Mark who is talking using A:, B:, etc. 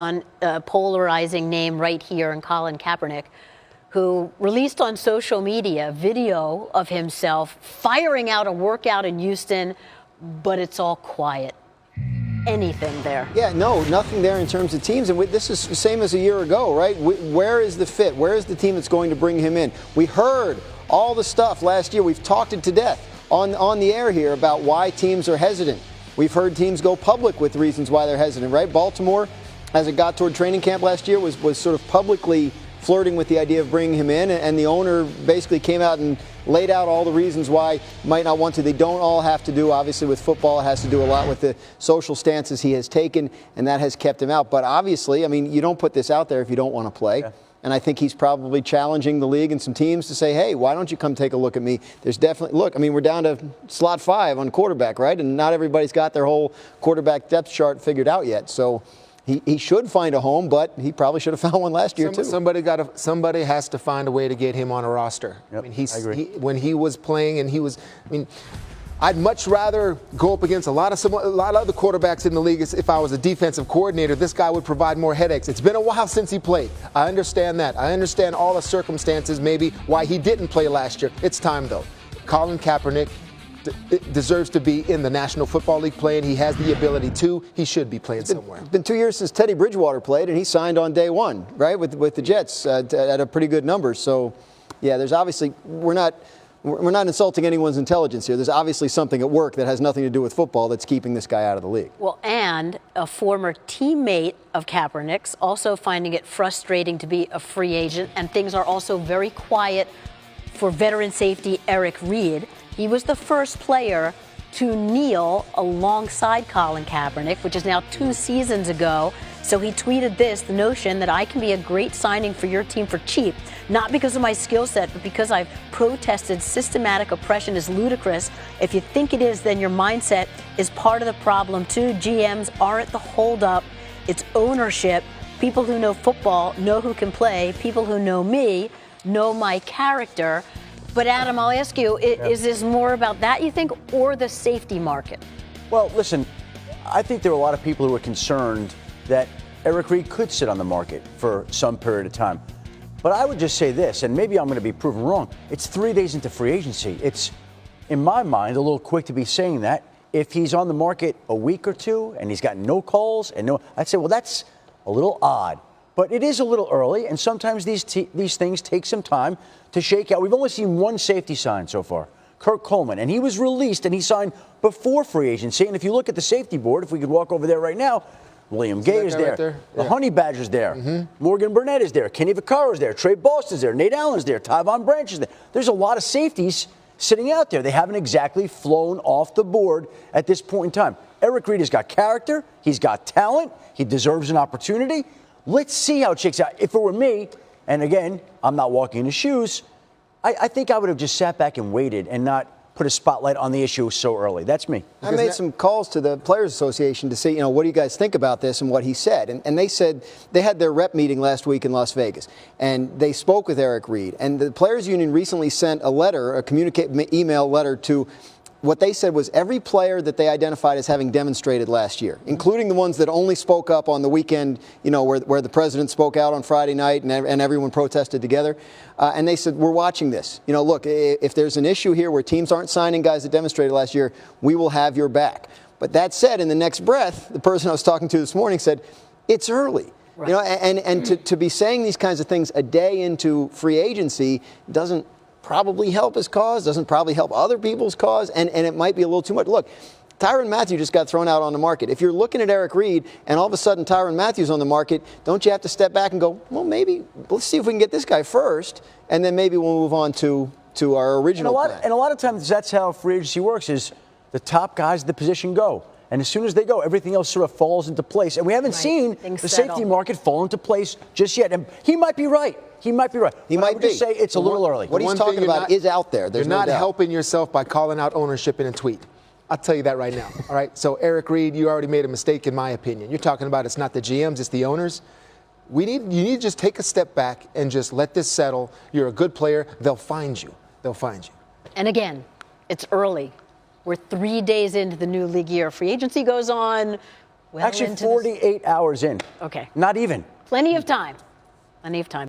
A: on a polarizing name right here in Colin Kaepernick, who released on social media video of himself firing out a workout in Houston, but it's all quiet. Anything there?
B: Yeah, no, nothing there in terms of teams. And this is the same as a year ago, right? Where is the fit? Where is the team that's going to bring him in? We heard all the stuff last year. We've talked it to death on the air here about why teams are hesitant. We've heard teams go public with reasons why they're hesitant, right? Baltimore, as it got toward training camp last year, was sort of publicly flirting with the idea of bringing him in, and the owner basically came out and laid out all the reasons why he might not want to. They don't all have to do, obviously, with football. It has to do a lot with the social stances he has taken, and that has kept him out. But obviously, I mean, you don't put this out there if you don't want to play. Yeah. And I think he's probably challenging the league and some teams to say, hey, why don't you come take a look at me? There's definitely, look, I mean, we're down to slot 5 on quarterback, right? And not everybody's got their whole quarterback depth chart figured out yet. So he should find a home, but he probably should have found one last year, too.
C: Somebody has to find a way to get him on a roster.
B: Yep,
C: I mean,
B: I agree.
C: When he was playing and I'd much rather go up against a lot of other quarterbacks in the league if I was a defensive coordinator. This guy would provide more headaches. It's been a while since he played. I understand that. I understand all the circumstances, maybe why he didn't play last year. It's time, though. Colin Kaepernick deserves to be in the National Football League playing. He has the ability to. He should be playing somewhere.
B: It's been 2 years since Teddy Bridgewater played, and he signed on day one, right, with the Jets at a pretty good number. So, yeah, there's obviously we're not insulting anyone's intelligence here. There's obviously something at work that has nothing to do with football that's keeping this guy out of the league.
A: Well, and a former teammate of Kaepernick's also finding it frustrating to be a free agent, and things are also very quiet for veteran safety Eric Reid. He was the first player to kneel alongside Colin Kaepernick, which is now 2 seasons ago. So he tweeted this, the notion that I can be a great signing for your team for cheap, not because of my skill set, but because I've protested systematic oppression is ludicrous. If you think it is, then your mindset is part of the problem too. GMs aren't the holdup. It's ownership. People who know football know who can play. People who know me know my character. But Adam, I'll ask you, is this more about that, you think, or the safety market?
D: Well, listen, I think there are a lot of people who are concerned that Eric Reid could sit on the market for some period of time. But I would just say this, and maybe I'm going to be proven wrong. It's 3 days into free agency. It's, in my mind, a little quick to be saying that. If he's on the market a week or two and he's got no calls and I'd say, well, that's a little odd. But it is a little early, and sometimes these things take some time to shake out. We've only seen one safety sign so far, Kurt Coleman, and he was released and he signed before free agency. And if you look at the safety board, if we could walk over there right now, William Gay is there. Right there? Yeah. The Honey Badger's there. Mm-hmm. Morgan Burnett is there. Kenny Vaccaro's there. Trey Boston's there. Nate Allen's there. Tyvon Branch is there. There's a lot of safeties sitting out there. They haven't exactly flown off the board at this point in time. Eric Reid has got character. He's got talent. He deserves an opportunity. Let's see how it shakes out. If it were me, and again, I'm not walking in his shoes, I think I would have just sat back and waited and not put a spotlight on the issue so early. That's me.
B: I made some calls to the Players Association to say, what do you guys think about this and what he said? And they said they had their rep meeting last week in Las Vegas, and they spoke with Eric Reid. And the Players Union recently sent a letter, email letter to what they said was every player that they identified as having demonstrated last year, including the ones that only spoke up on the weekend, where the president spoke out on Friday night and everyone protested together. And they said, we're watching this. Look, if there's an issue here where teams aren't signing guys that demonstrated last year, we will have your back. But that said, in the next breath, the person I was talking to this morning said, it's early. Right. And to be saying these kinds of things a day into free agency doesn't probably help his cause, doesn't probably help other people's cause, and it might be a little too much. Look, Tyrann Mathieu just got thrown out on the market. If you're looking at Eric Reid and all of a sudden Tyrann Mathieu's on the market, don't you have to step back and go, well, maybe let's see if we can get this guy first, and then maybe we'll move on to our original plan.
D: And a lot of times that's how free agency works, is the top guys at the position go. And as soon as they go, everything else sort of falls into place. And we haven't seen the safety market fall into place just yet. And he might be right. He might be right.
B: He might
D: just say it's a little early.
B: What he's talking about is out there.
C: You're not helping yourself by calling out ownership in a tweet. I'll tell you that right now. All right. So Eric Reid, you already made a mistake in my opinion. You're talking about it's not the GMs, it's the owners. You need to just take a step back and just let this settle. You're a good player. They'll find you. They'll find you.
A: And again, it's early. We're 3 days into the new league year. Free agency goes on well
D: Actually,
A: into
D: 48 hours in.
A: Okay.
D: Not even.
A: Plenty of time. Plenty of time.